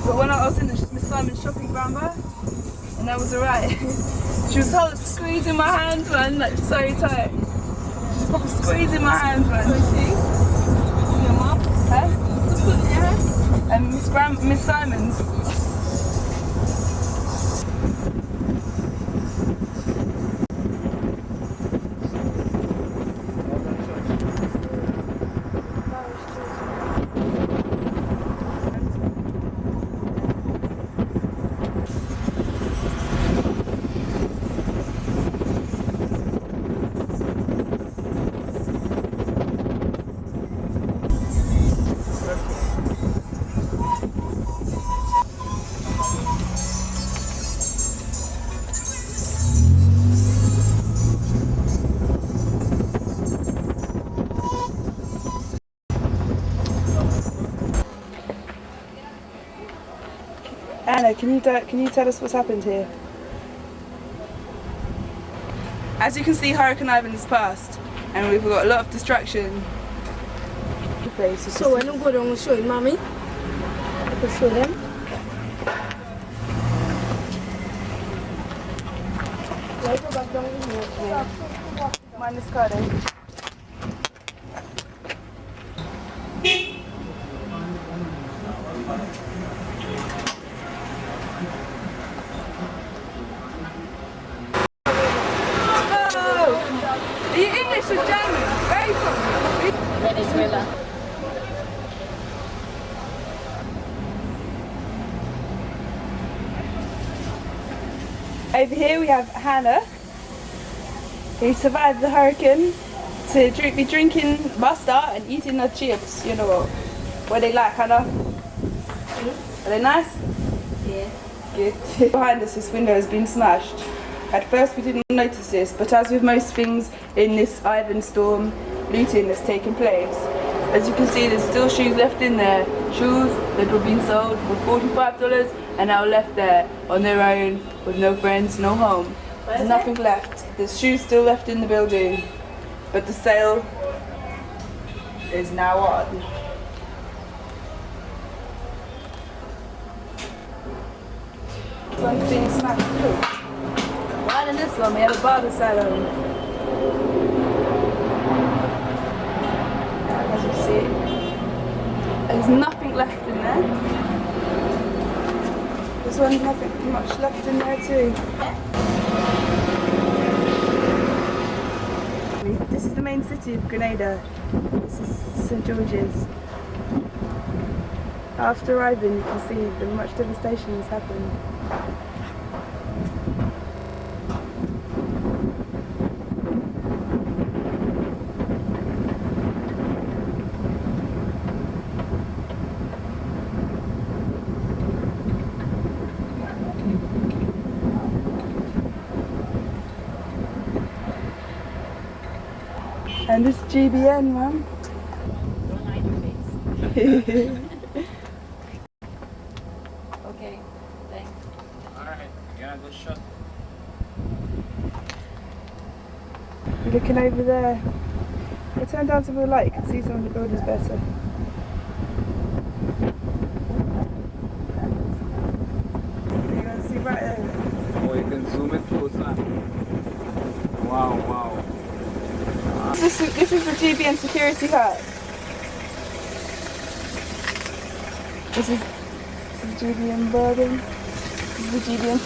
But when I was in the Miss Simon's shopping grandma, and that was alright. She was squeezing my hand, man, like so tight. She was proper squeezing my hand, man. Your mum? Huh? Yeah. And Miss Simon's. Hannah, can you tell us what's happened here? As you can see, Hurricane Ivan has passed, and we've got a lot of distraction. So when I go down and show you, mommy, I can show them. Let's go back down here. Mind this car then. Are you English or German? Where are you from? Venezuela. Over here we have Hannah, who survived the hurricane to be drinking pasta and eating the chips, you know. What they like, Hannah? Are they nice? Yeah. Good. Behind us, this window has been smashed. At first we didn't notice this, but as with most things in this Ivan storm, looting has taken place. As you can see, there's still shoes left in there. Shoes that were being sold for $45 and now left there on their own with no friends, no home. There's nothing left. There's shoes still left in the building, but the sale is now on. One thing smashed too. Right in this one, we have a barber salon. As you see, there's nothing left in there. There's one nothing much left in there too. This is the main city of Grenada. This is St. George's. After Ivan, you can see that much devastation has happened. And this GBN, man. Don't hide your face. Okay, thanks. Alright, you got a good shot. You're looking over there. I turn down to the light, you can see some of the buildings better. You can see right there. Oh, you can zoom it closer. Wow, wow. This is the GBN security hut. This is the GBN building. This is the GBN.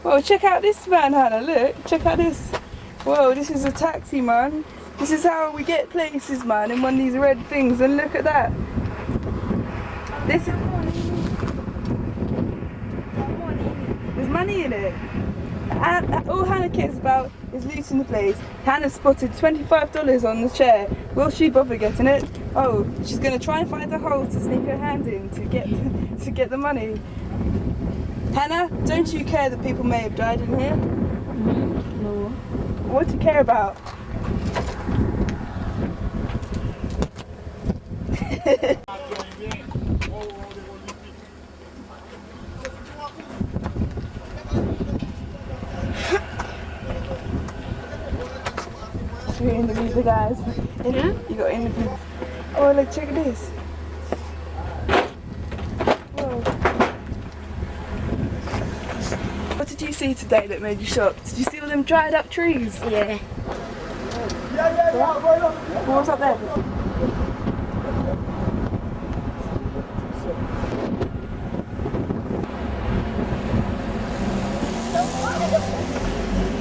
Whoa, check out this man, Hannah, look. Check out this. Whoa, this is a taxi, man. This is how we get places, man, in one of these red things. And look at that. This is... There's money in it. And all Hannah cares about is looting the place. Hannah spotted $25 on the chair. Will she bother getting it? Oh, she's going to try and find a hole to sneak her hand in to get the money. Hannah, don't you care that people may have died in here? No. What do you care about? You interview the guys. Yeah? You got interview. Oh, look, check this. Whoa. What did you see today that made you shocked? Did you see all them dried up trees? Yeah. What was up there?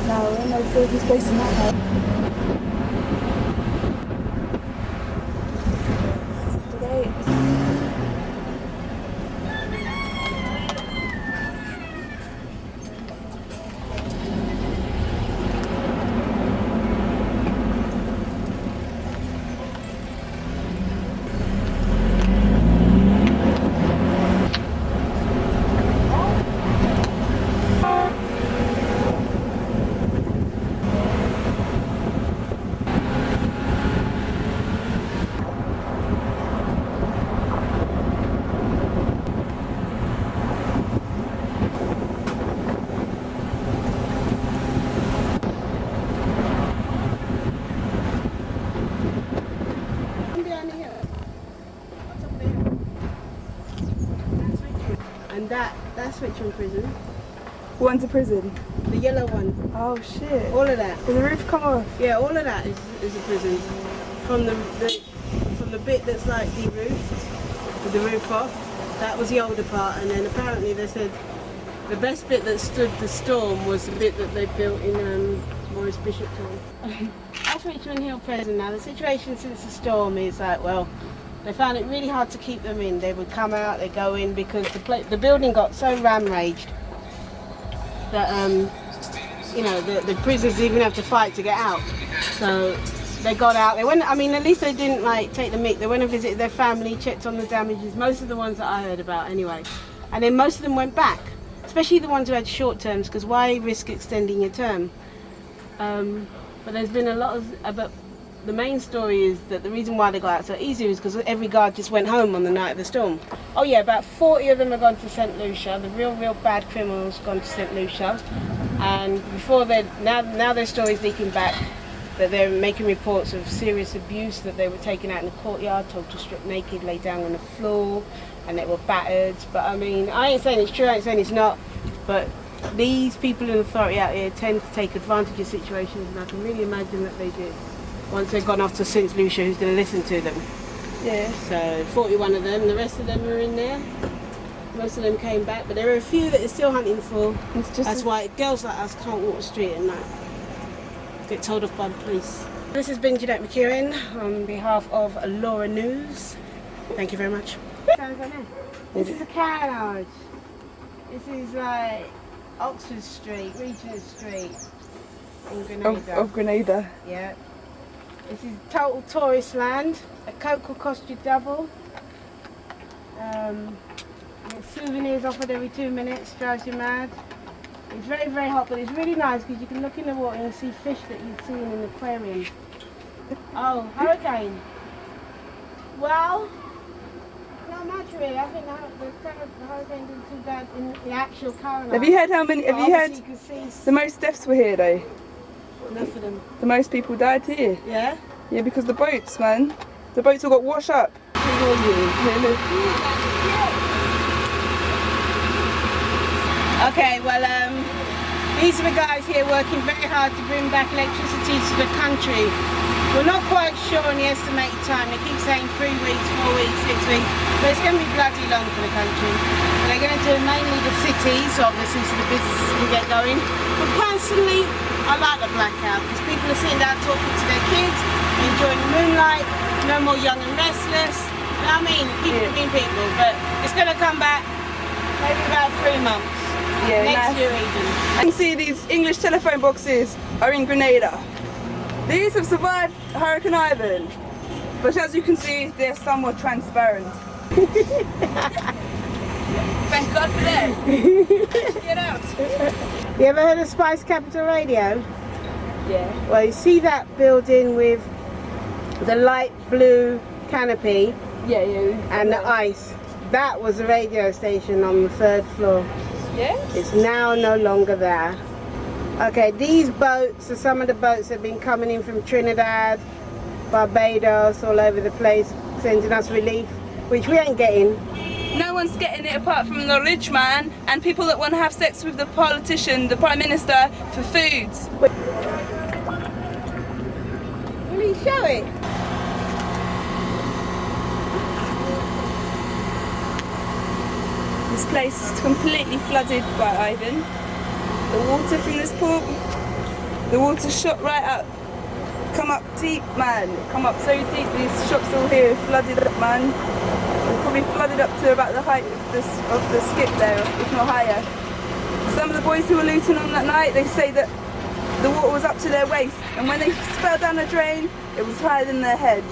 No, we're in no safest place in that house. that's Richmond Prison. One's a prison. The yellow one. Oh shit. All of that. Did the roof come off? Yeah, all of that is a prison. From the bit that's like de-roofed, with the roof off, that was the older part, and then apparently they said the best bit that stood the storm was the bit that they built in Maurice Bishop Town. That's Richmond Hill Prison now. The situation since the storm is like, well, they found it really hard to keep them in. They would come out, they'd go in because the building got so ram-raged that you know, the prisoners even have to fight to get out. So they got out. They went. I mean, at least they didn't like take the mick. They went and visited their family, checked on the damages. Most of the ones that I heard about, anyway. And then most of them went back, especially the ones who had short terms. Because why risk extending your term? But there's been a lot of. But the main story is that the reason why they got out so easy is because every guard just went home on the night of the storm. Oh yeah, about 40 of them have gone to St Lucia. The real bad criminals gone to St Lucia. And before now their story's leaking back that they're making reports of serious abuse, that they were taken out in the courtyard, told to strip naked, lay down on the floor, and they were battered. But I mean, I ain't saying it's true, I ain't saying it's not, but these people in authority out here tend to take advantage of situations, and I can really imagine that they did. Once they've gone off to St Lucia, who's going to listen to them? Yeah. So 41 of them, the rest of them are in there. Most of them came back, but there are a few that they're still hunting for. That's why girls like us can't walk the street at night. Get told off by the police. This has been Jeanette McEwen on behalf of Laura News. Thank you very much. This is a carriage. This is like Oxford Street, Regent Street in Grenada. Of Grenada. Yeah. This is total tourist land. A Coke will cost you double. Souvenirs offered every 2 minutes, drives you mad. It's very, very hot, but it's really nice because you can look in the water and see fish that you'd see in an aquarium. Oh, hurricane. Well, not much really. I think the hurricane didn't too bad in the actual current. Have you heard how many? Have you heard the most deaths were here though? Enough of them. The most people died here. Yeah? Yeah, because the boats, man. The boats all got washed up. Okay, well, these are the guys here working very hard to bring back electricity to the country. We're not quite sure on the estimated time. They keep saying 3 weeks, 4 weeks, 6 weeks, but it's going to be bloody long for the country. And they're going to do mainly the cities, obviously, so the businesses can get going. But personally, I like the blackout because people are sitting down talking to their kids, enjoying the moonlight, no more young and restless. You know what I mean? People being people, but it's going to come back maybe about 3 months. Yeah, next year even. You can see these English telephone boxes are in Grenada. These have survived Hurricane Ivan, but as you can see, they're somewhat transparent. Thank God for that. Get out. You ever heard of Spice Capital Radio? Yeah. Well, you see that building with the light blue canopy? Yeah. And the ice. That was a radio station on the 3rd floor. Yeah? It's now no longer there. Okay, these boats are some of the boats that have been coming in from Trinidad, Barbados, all over the place, sending us relief, which we ain't getting. No one's getting it apart from the rich man and people that want to have sex with the politician, the Prime Minister, for food. Will you show it? This place is completely flooded by Ivan. The water from this pool, the water shot right up. Come up deep, man. Come up so deep. These shops all here are flooded up, man. They're probably flooded up to about the height of the skip there, if not higher. Some of the boys who were looting on that night, they say that the water was up to their waist, and when they fell down the drain, it was higher than their head.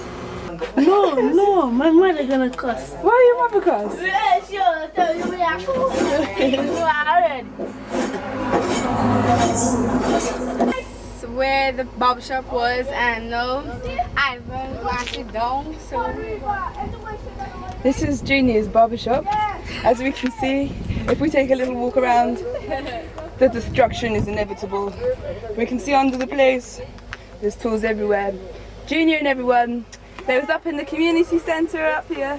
No, my mother gonna cuss. Why are your mother cuss? Yeah, sure, tell you we are cool. Where the barbershop was, and Ivan washed it down, so... This is Junior's barbershop. As we can see, if we take a little walk around, the destruction is inevitable. We can see under the place, there's tools everywhere. Junior and everyone, they was up in the community centre up here.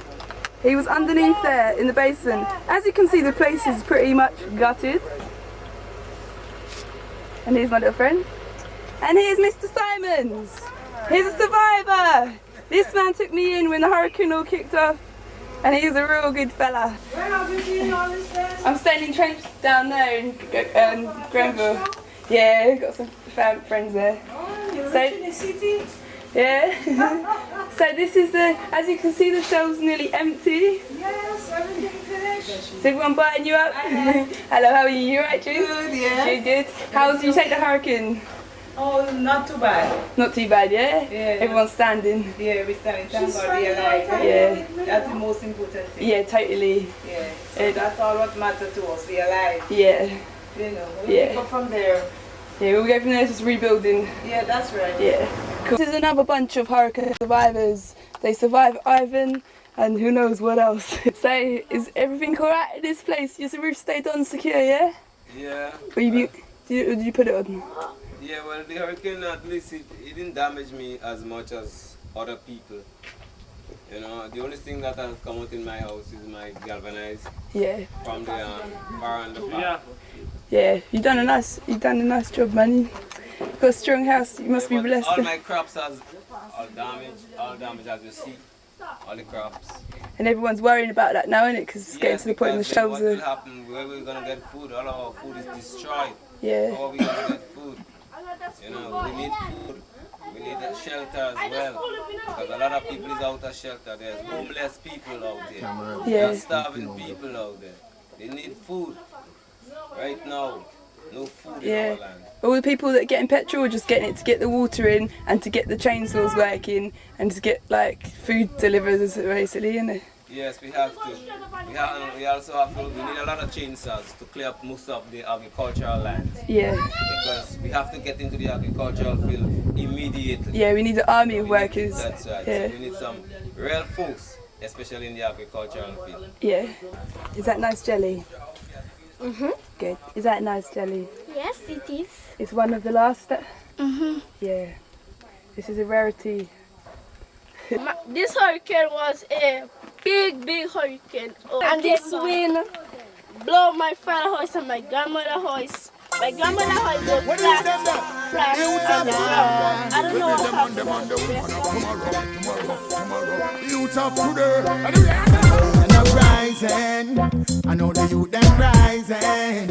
He was underneath there in the basement. As you can see, the place is pretty much gutted. And here's my little friends. And here's Mr. Simons. He's a survivor. This man took me in when the hurricane all kicked off. And he's a real good fella. Where have you been all this time? I'm staying in Trench down there in Grenville. Yeah, got some friends there. Oh, you're So- rich in the city? Yeah. So this is the, as you can see, the shelves nearly empty. Yes, everything finished. Is everyone biting you up? Hello, how are you? You alright, Jude? Good, yeah. Good. How did you take the hurricane? Oh, not too bad. Not too bad, yeah? Yeah. Everyone's standing. Yeah, we're standing. Thank God we are alive. Yeah. That's the most important thing. Yeah, totally. Yeah. So that's all what matters to us. We are alive. Yeah. You know, we Yeah. go from there. Yeah, we'll go from there, just rebuilding. Yeah, that's right. Yeah. Cool. This is another bunch of hurricane survivors. They survived Ivan and who knows what else. So, is everything alright in this place? Your roof stayed on secure, yeah? Yeah. Or did you put it on? Yeah, well, the hurricane, at least it didn't damage me as much as other people. You know, the only thing that has come out in my house is my galvanized. Yeah. From the bar and the fire. Yeah, you done a nice job, man. You've got a strong house. You must be blessed. All my crops has all damage as you see, all the crops. And everyone's worrying about that now, innit? Because it's getting to the point the shelves what will are. happen? Where we're gonna get food? All our food is destroyed. Yeah. How are we gonna get food? You know, we need food. We need a shelter as well. Because a lot of people is out of shelter. There's homeless people out there. Yeah. There's starving people out there. They need food. Right now, no food in our land. All the people that are getting petrol are just getting it to get the water in and to get the chainsaws working and to get like food delivered basically, innit? Yes, we have to. We also have to. We need a lot of chainsaws to clear up most of the agricultural land. Yeah. Because we have to get into the agricultural field immediately. Yeah, we need an army of workers. That's right. Yeah. So we need some real folks, especially in the agricultural field. Yeah. Is that nice jelly? Mhm. Good. Is that nice jelly? Yes, it is. It's one of the last. Mhm. Yeah. This is a rarity. This hurricane was a big hurricane. Oh, and this wind blow my father's house and my grandmother's house. My grandmother's house was flat. I don't know what happened. Youth of today. And I'm rising. I know the youth them rising.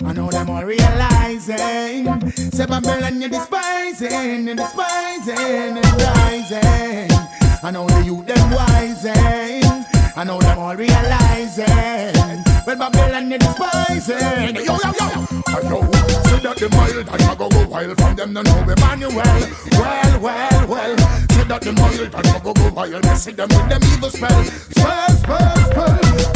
I know them all realizing. Say Babylon you despising and rising. I know the youth them rising. I know them all realizing. When Babylon you despising. Yo. Say that the mild and I go wild from them no know Emmanuel. Well. Say that the mild and I go wild. Me see them with them evil spell.